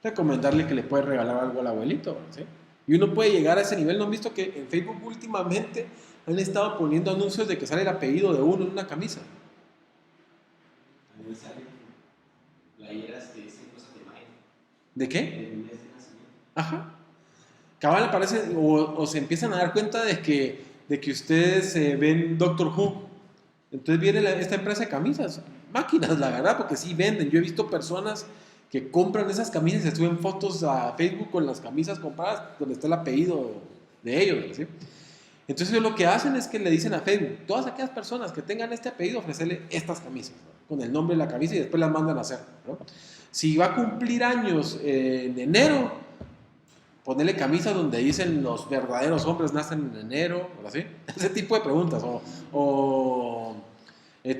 Recomendarle que le puede regalar algo al abuelito, ¿sí? Y uno puede llegar a ese nivel. ¿No han visto que en Facebook últimamente han estado poniendo anuncios de que sale el apellido de uno en una camisa? A mí me salen playeras que dicen cosas de mayo. ¿De qué? El mes de nacimiento. Ajá. Cabal aparece, o se empiezan a dar cuenta de que ustedes ven Doctor Who. Entonces viene esta empresa de camisas, máquinas, la verdad, porque sí venden. Yo he visto personas que compran esas camisas y se suben fotos a Facebook con las camisas compradas donde está el apellido de ellos, ¿sí? Entonces ellos lo que hacen es que le dicen a Facebook, todas aquellas personas que tengan este apellido, ofrecerle estas camisas, ¿no? Con el nombre de la camisa, y después las mandan a hacer, ¿no? Si va a cumplir años en enero, ponerle camisas donde dicen los verdaderos hombres nacen en enero, ¿sí? Ese tipo de preguntas, o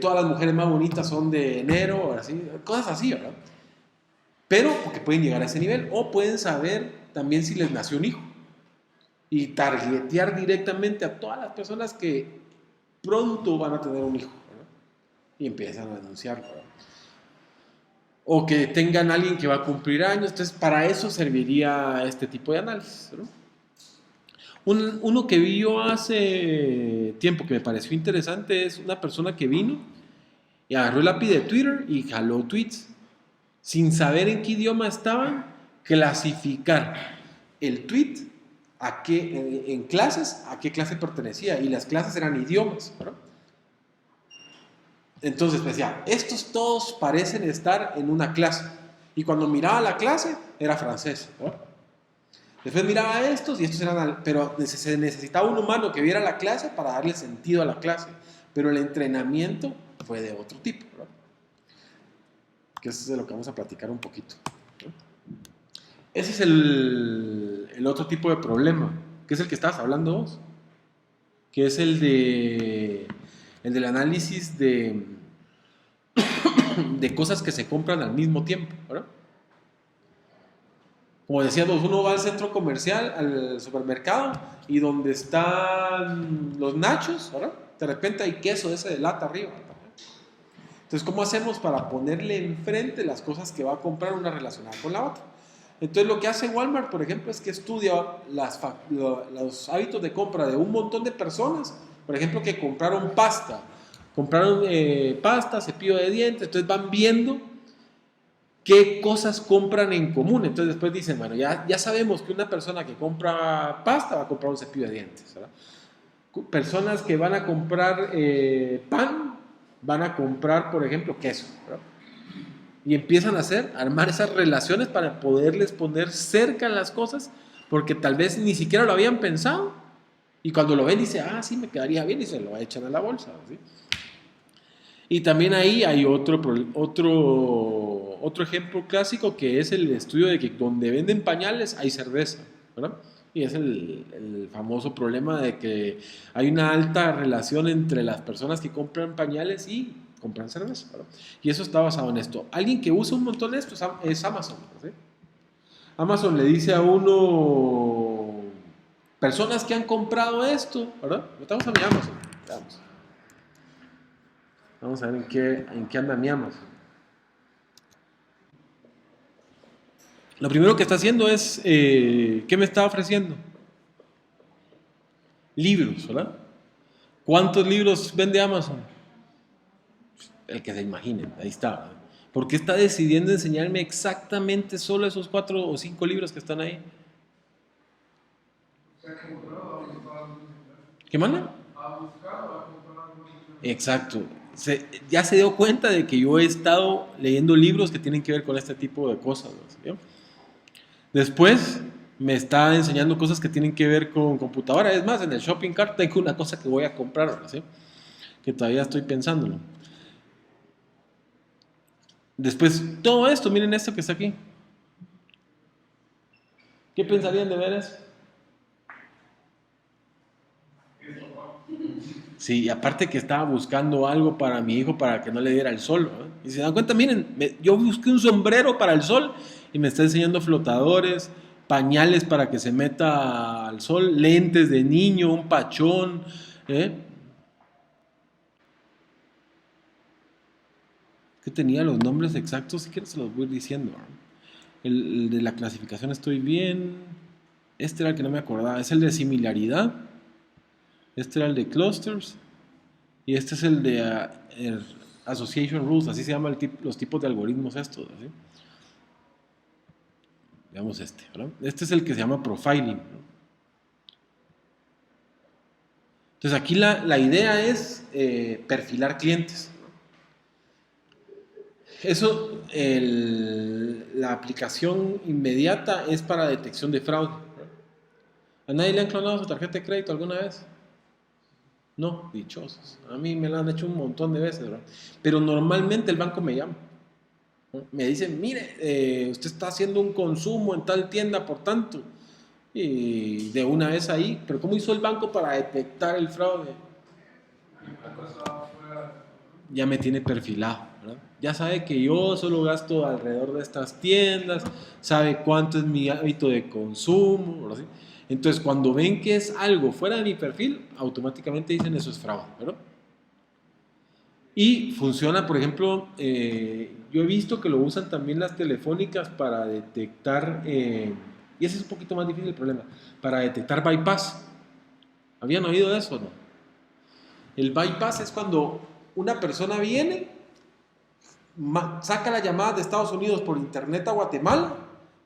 todas las mujeres más bonitas son de enero, ¿sí? Cosas así, ¿verdad? Pero porque pueden llegar a ese nivel, o pueden saber también si les nació un hijo y targetear directamente a todas las personas que pronto van a tener un hijo, ¿verdad? Y empiezan a denunciarlo, ¿verdad? O que tengan alguien que va a cumplir años. Entonces para eso serviría este tipo de análisis, ¿verdad? Uno que vi yo hace tiempo que me pareció interesante es una persona que vino y agarró el API de Twitter y jaló tweets sin saber en qué idioma estaban, clasificar el tweet en clases, a qué clase pertenecía, y las clases eran idiomas, ¿verdad? Entonces decía, estos todos parecen estar en una clase, y cuando miraba la clase era francés, ¿verdad? Después miraba a estos y estos eran, pero se necesitaba un humano que viera la clase para darle sentido a la clase, pero el entrenamiento fue de otro tipo, ¿verdad? Que eso es de lo que vamos a platicar un poquito, ¿no? Ese es el otro tipo de problema, que es el que estabas hablando vos, que es el del análisis de cosas que se compran al mismo tiempo, ¿verdad? Como decíamos, uno va al centro comercial, al supermercado, y donde están los nachos, ¿verdad? De repente hay queso ese de lata arriba, ¿verdad? Entonces, ¿cómo hacemos para ponerle enfrente las cosas que va a comprar una relacionada con la otra? Entonces, lo que hace Walmart, por ejemplo, es que estudia los hábitos de compra de un montón de personas, por ejemplo, que compraron pasta, cepillo de dientes, entonces van viendo qué cosas compran en común. Entonces, después dicen, bueno, ya sabemos que una persona que compra pasta va a comprar un cepillo de dientes, ¿verdad? Personas que van a comprar pan, van a comprar, por ejemplo, queso, ¿verdad? Y empiezan a armar esas relaciones para poderles poner cerca las cosas, porque tal vez ni siquiera lo habían pensado, y cuando lo ven dice, sí, me quedaría bien, y se lo echan a la bolsa, ¿sí? Y también ahí hay otro ejemplo clásico, que es el estudio de que donde venden pañales hay cerveza, ¿verdad? Y es el famoso problema de que hay una alta relación entre las personas que compran pañales y compran cerveza, ¿verdad? Y eso está basado en esto. Alguien que usa un montón de esto es Amazon, ¿sí? Amazon le dice a uno, personas que han comprado esto, ¿verdad? Estamos a mi Amazon. Vamos a ver en qué anda mi Amazon. Lo primero que está haciendo es, ¿qué me está ofreciendo? Libros, ¿verdad? ¿Cuántos libros vende Amazon? El que se imaginen, ahí está, ¿verdad? ¿Por qué está decidiendo enseñarme exactamente solo esos 4 o 5 libros que están ahí? ¿Qué manda? Exacto. Ya se dio cuenta de que yo he estado leyendo libros que tienen que ver con este tipo de cosas, ¿sí? Después me está enseñando cosas que tienen que ver con computadora. Es más, en el shopping cart tengo una cosa que voy a comprar, ¿sí? Que todavía estoy pensándolo. Después, todo esto, miren esto que está aquí. ¿Qué pensarían de ver eso? Sí, y aparte que estaba buscando algo para mi hijo para que no le diera el sol, ¿verdad? Y se dan cuenta, miren, yo busqué un sombrero para el sol y me está enseñando flotadores, pañales para que se meta al sol, lentes de niño, un pachón, que tenía los nombres exactos, si quieres se los voy a ir diciendo, ¿verdad? El de la clasificación estoy bien, este era el que no me acordaba, es el de similaridad. Este era el de clusters y este es el de association rules, así se llaman los tipos de algoritmos estos, ¿sí? Veamos este, ¿verdad? Este es el que se llama profiling, ¿no? Entonces aquí la idea es perfilar clientes. Eso, la aplicación inmediata es para detección de fraude, ¿verdad? ¿A nadie le han clonado su tarjeta de crédito alguna vez? No, dichosos. A mí me lo han hecho un montón de veces, ¿verdad? Pero normalmente el banco me llama, ¿no? Me dice, mire, usted está haciendo un consumo en tal tienda por tanto. Y de una vez ahí, pero ¿cómo hizo el banco para detectar el fraude? Ya me tiene perfilado, ¿verdad? Ya sabe que yo solo gasto alrededor de estas tiendas, sabe cuánto es mi hábito de consumo, ¿verdad? Entonces, cuando ven que es algo fuera de mi perfil, automáticamente dicen eso es fraude, ¿verdad? Y funciona, por ejemplo, yo he visto que lo usan también las telefónicas para detectar, y ese es un poquito más difícil el problema, para detectar bypass. ¿Habían oído de eso o no? El bypass es cuando una persona viene, saca la llamada de Estados Unidos por internet a Guatemala,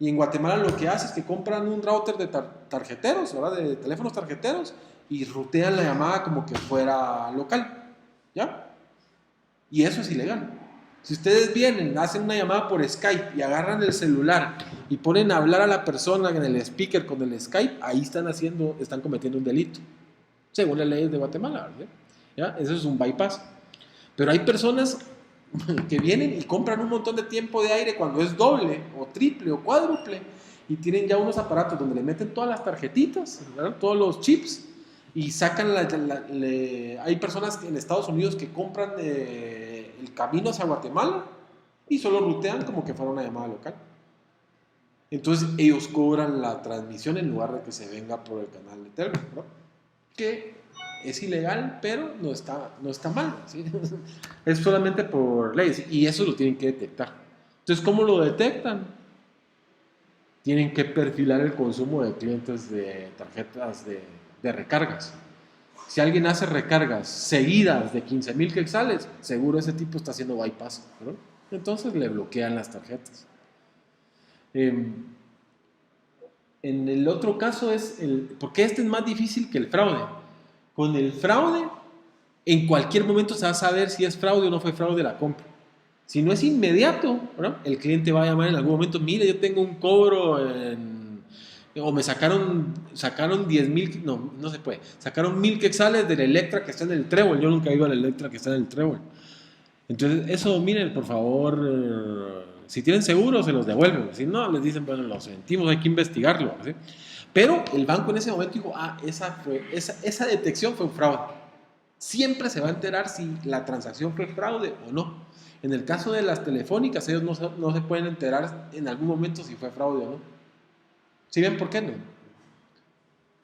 y en Guatemala lo que hace es que compran un router de tarjeteros, ¿verdad? De teléfonos tarjeteros, y rutean la llamada como que fuera local, ¿ya? Y eso es ilegal. Si ustedes vienen, hacen una llamada por Skype y agarran el celular y ponen a hablar a la persona en el speaker con el Skype, ahí están cometiendo un delito, según las leyes de Guatemala, ¿verdad? ¿Ya? Eso es un bypass. Pero hay personas que vienen y compran un montón de tiempo de aire cuando es doble o triple o cuádruple y tienen ya unos aparatos donde le meten todas las tarjetitas, ¿verdad? Todos los chips y sacan hay personas en Estados Unidos que compran el camino hacia Guatemala y solo rutean como que fuera una llamada local. Entonces ellos cobran la transmisión en lugar de que se venga por el canal de Telegram, ¿no? Que es ilegal, pero no está mal, ¿sí? Es solamente por leyes y eso lo tienen que detectar. Entonces, ¿cómo lo detectan? Tienen que perfilar el consumo de clientes de tarjetas de recargas. Si alguien hace recargas seguidas de 15,000 quetzales, seguro ese tipo está haciendo bypass, ¿no? Entonces le bloquean las tarjetas. En el otro caso porque este es más difícil que el fraude. Con el fraude, en cualquier momento se va a saber si es fraude o no fue fraude la compra. Si no es inmediato, ¿no? El cliente va a llamar en algún momento, mire, yo tengo un cobro o me sacaron 10,000, no se puede, sacaron 1,000 quetzales del Electra que está en el Trébol, yo nunca he ido al Electra que está en el Trébol. Entonces, eso, miren, por favor, si tienen seguro, se los devuelven. Si no, les dicen, bueno, lo sentimos, hay que investigarlo, ¿sí? Pero el banco en ese momento dijo, esa detección fue un fraude. siempre se va a enterar si la transacción fue fraude o no. En el caso de las telefónicas, ellos no se pueden enterar en algún momento si fue fraude o no. ¿Sí ven por qué no?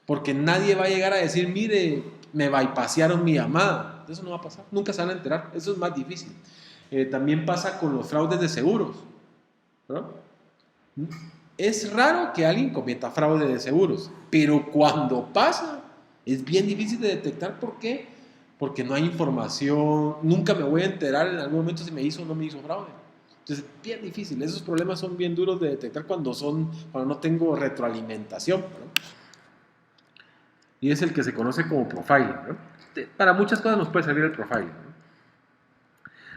Porque nadie va a llegar a decir, mire, me bypasearon mi llamada. Eso no va a pasar, nunca se van a enterar, eso es más difícil. También pasa con los fraudes de seguros, ¿no? Es raro que alguien cometa fraude de seguros, pero cuando pasa, es bien difícil de detectar. ¿Por qué? Porque no hay información, nunca me voy a enterar en algún momento si me hizo o no me hizo fraude. Entonces, bien difícil, esos problemas son bien duros de detectar cuando no tengo retroalimentación, ¿no? Y es el que se conoce como profiling, ¿no? Para muchas cosas nos puede servir el profiling, ¿no?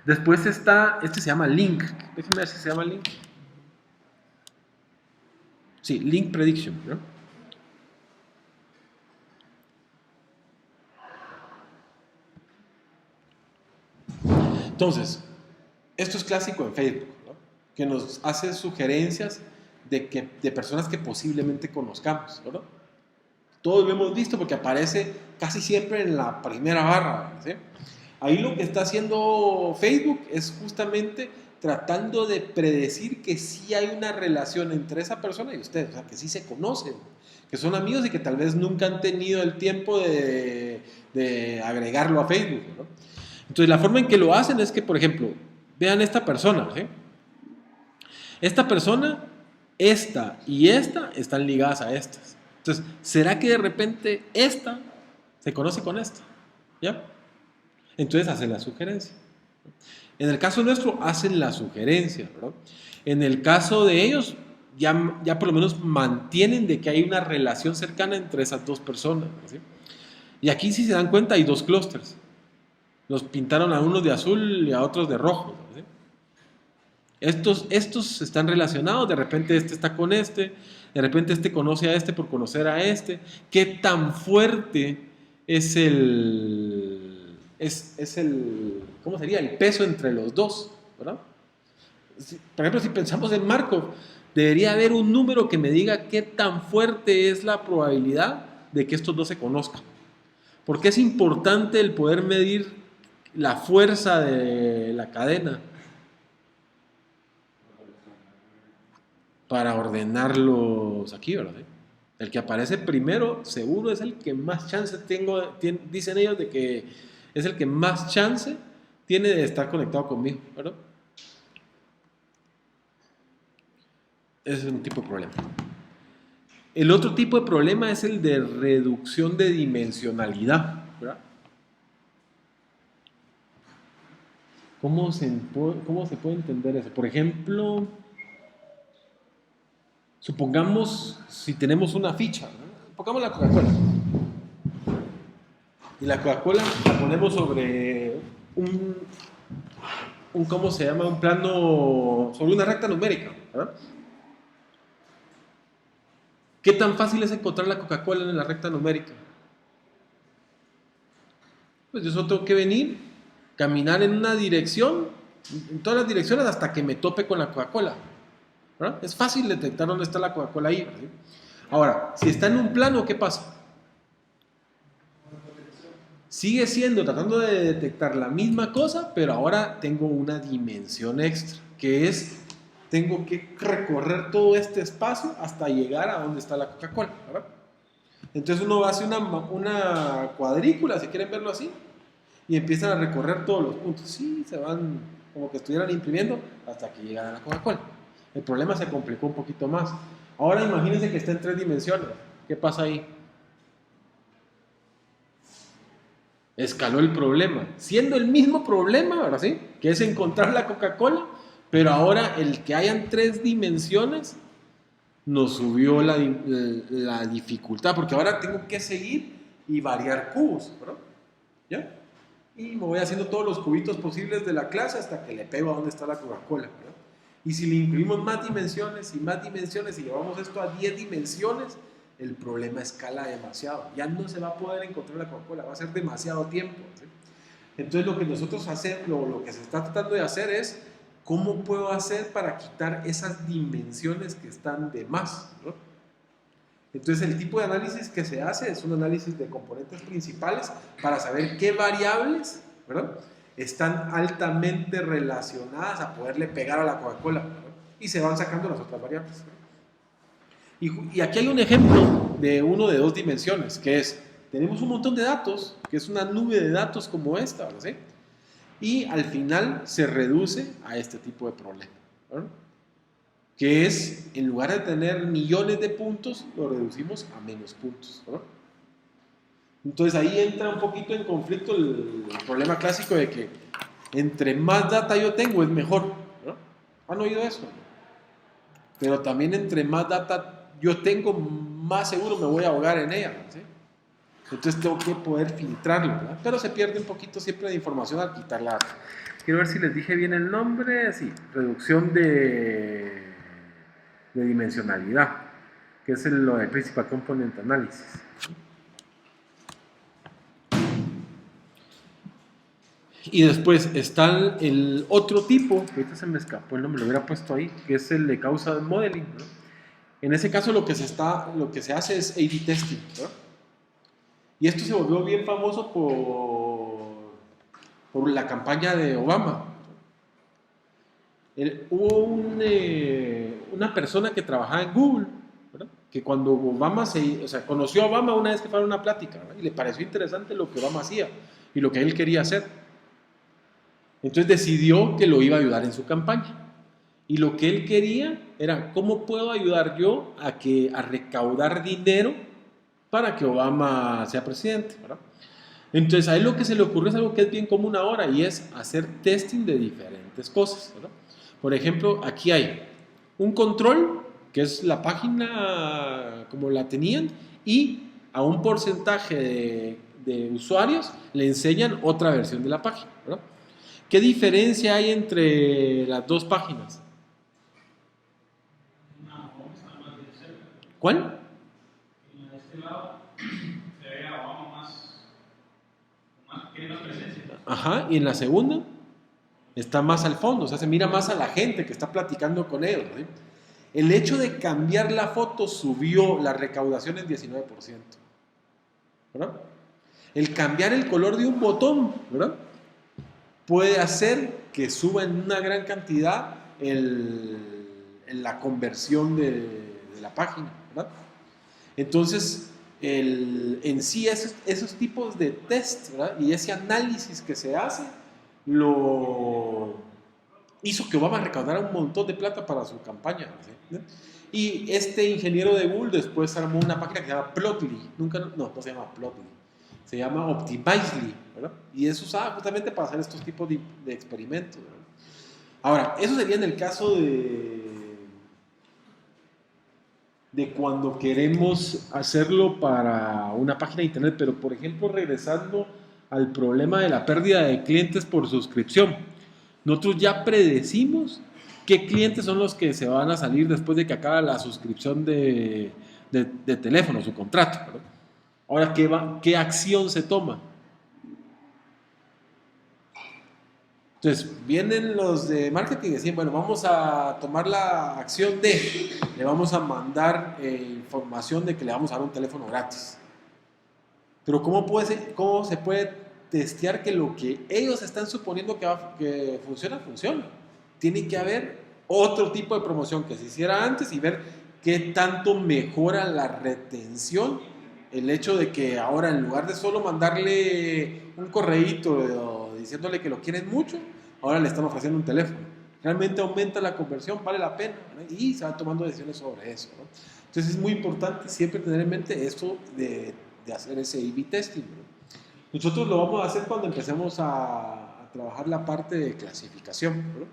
Después está, este se llama link, déjenme ver si se llama link. Sí, link prediction, ¿no? Entonces, esto es clásico en Facebook, ¿no? Que nos hace sugerencias de personas que posiblemente conozcamos, ¿no? Todos lo hemos visto porque aparece casi siempre en la primera barra, ¿sí? Ahí lo que está haciendo Facebook es justamente tratando de predecir que sí hay una relación entre esa persona y usted, o sea, que sí se conocen, que son amigos y que tal vez nunca han tenido el tiempo de agregarlo a Facebook, ¿no? Entonces, la forma en que lo hacen es que, por ejemplo, vean esta persona, ¿sí? Esta persona, esta y esta están ligadas a estas. Entonces, ¿será que de repente esta se conoce con esta? ¿Ya? Entonces hacen la sugerencia. En el caso nuestro, hacen la sugerencia, ¿verdad? En el caso de ellos, ya por lo menos mantienen de que hay una relación cercana entre esas dos personas, ¿sí? Y aquí, si se dan cuenta, hay dos clústeres. Los pintaron a unos de azul y a otros de rojo, ¿sí? Estos están relacionados, de repente este está con este, de repente este conoce a este por conocer a este. ¿Qué tan fuerte es ¿cómo sería? El peso entre los dos, ¿verdad? Por ejemplo, si pensamos en Markov, debería haber un número que me diga qué tan fuerte es la probabilidad de que estos dos se conozcan. Porque es importante el poder medir la fuerza de la cadena para ordenarlos aquí, ¿verdad? El que aparece primero seguro es el que más chance dicen ellos de que es el que más chance tiene de estar conectado conmigo, ¿verdad? Ese es un tipo de problema. El otro tipo de problema es el de reducción de dimensionalidad, ¿verdad? ¿Cómo se puede entender eso? Por ejemplo, supongamos si tenemos una ficha, ¿no? Pongamos la Coca-Cola. Y la Coca-Cola la ponemos sobre ¿cómo se llama? Un plano, sobre una recta numérica, ¿verdad? ¿Qué tan fácil es encontrar la Coca-Cola en la recta numérica? Pues yo solo tengo que venir, caminar en una dirección, en todas las direcciones hasta que me tope con la Coca-Cola, ¿verdad? Es fácil detectar dónde está la Coca-Cola ahí, ¿verdad? Ahora, si está en un plano, ¿qué pasa? Sigue siendo, tratando de detectar la misma cosa, pero ahora tengo una dimensión extra, que es, tengo que recorrer todo este espacio hasta llegar a donde está la Coca-Cola, ¿verdad? Entonces uno hace una cuadrícula, si quieren verlo así, y empiezan a recorrer todos los puntos. Sí, se van como que estuvieran imprimiendo hasta que llegan a la Coca-Cola. El problema se complicó un poquito más. Ahora imagínense que está en 3 dimensiones. ¿Qué pasa ahí? Escaló el problema, siendo el mismo problema, ahora sí, que es encontrar la Coca-Cola, pero ahora el que hayan 3 dimensiones nos subió la dificultad, porque ahora tengo que seguir y variar cubos, ¿verdad? ¿Ya? Y me voy haciendo todos los cubitos posibles de la clase hasta que le pego a donde está la Coca-Cola, ¿verdad? Y si le incluimos más dimensiones y llevamos esto a 10 dimensiones, el problema escala demasiado. Ya no se va a poder encontrar la Coca-Cola, va a ser demasiado tiempo, ¿sí? Entonces lo que nosotros hacemos, lo que se está tratando de hacer es ¿cómo puedo hacer para quitar esas dimensiones que están de más, ¿no? Entonces el tipo de análisis que se hace es un análisis de componentes principales para saber qué variables, ¿verdad?, están altamente relacionadas a poderle pegar a la Coca-Cola, ¿verdad?, y se van sacando las otras variables. Y aquí hay un ejemplo de uno de dos dimensiones, que es, tenemos un montón de datos, que es una nube de datos como esta, ¿verdad?, ¿sí?, y al final se reduce a este tipo de problema, ¿verdad?, que es, en lugar de tener millones de puntos, lo reducimos a menos puntos, ¿verdad? Entonces ahí entra un poquito en conflicto el problema clásico de que entre más data yo tengo es mejor, ¿verdad? ¿Han oído eso? Pero también entre más data yo tengo, más seguro me voy a ahogar en ella, ¿sí? Entonces tengo que poder filtrarlo, ¿verdad? Pero se pierde un poquito siempre de información al quitar la data. Quiero ver si les dije bien el nombre. Sí, reducción de dimensionalidad, que es lo de Principal Component Analysis. Y después está el otro tipo, que ahorita se me escapó el nombre, lo hubiera puesto ahí, que es el de Causal Modeling, ¿no? En ese caso lo que se hace es A/B testing, ¿no? Y esto se volvió bien famoso por la campaña de Obama. Hubo una persona que trabajaba en Google, ¿verdad?, que cuando Obama conoció a Obama una vez que fue a una plática, ¿verdad?, y le pareció interesante lo que Obama hacía y lo que él quería hacer. Entonces decidió que lo iba a ayudar en su campaña. Y lo que él quería era, ¿cómo puedo ayudar yo a recaudar dinero para que Obama sea presidente, ¿verdad? Entonces a él lo que se le ocurrió es algo que es bien común ahora, y es hacer testing de diferentes cosas, ¿verdad? Por ejemplo, aquí hay un control, que es la página como la tenían, y a un porcentaje de usuarios le enseñan otra versión de la página, ¿verdad? ¿Qué diferencia hay entre las dos páginas? ¿Cuál? En este lado se ve a Obama tiene más presencia. Ajá, y en la segunda está más al fondo, o sea, se mira más a la gente que está platicando con ellos, ¿sí? El hecho de cambiar la foto subió la recaudación en 19%, ¿verdad? El cambiar el color de un botón, ¿verdad?, puede hacer que suba en una gran cantidad la conversión de la página, ¿verdad? Entonces, en sí esos tipos de test, ¿verdad?, y ese análisis que se hace, lo hizo que Obama recaudara un montón de plata para su campaña, ¿sí? Y este ingeniero de Google después armó una página que se llama Plotly, no se llama Plotly, se llama Optimizely, ¿verdad? Y es usada justamente para hacer estos tipos de experimentos, ¿verdad? Ahora, eso sería en el caso de cuando queremos hacerlo para una página de internet, pero por ejemplo, regresando al problema de la pérdida de clientes por suscripción, nosotros ya predecimos qué clientes son los que se van a salir después de que acabe la suscripción de teléfono, su contrato, ¿verdad? Ahora, ¿qué acción se toma? Entonces, vienen los de marketing y decían, bueno, vamos a tomar la acción le vamos a mandar información de que le vamos a dar un teléfono gratis. Pero ¿cómo se puede testear que lo que ellos están suponiendo que funciona? Tiene que haber otro tipo de promoción que se hiciera antes y ver qué tanto mejora la retención el hecho de que ahora, en lugar de solo mandarle un correíto diciéndole que lo quieren mucho, ahora le están ofreciendo un teléfono. Realmente aumenta la conversión, vale la pena, ¿no? Y se van tomando decisiones sobre eso, ¿no? Entonces es muy importante siempre tener en mente esto de hacer ese A/B testing, ¿no? Nosotros lo vamos a hacer cuando empecemos a trabajar la parte de clasificación, ¿no?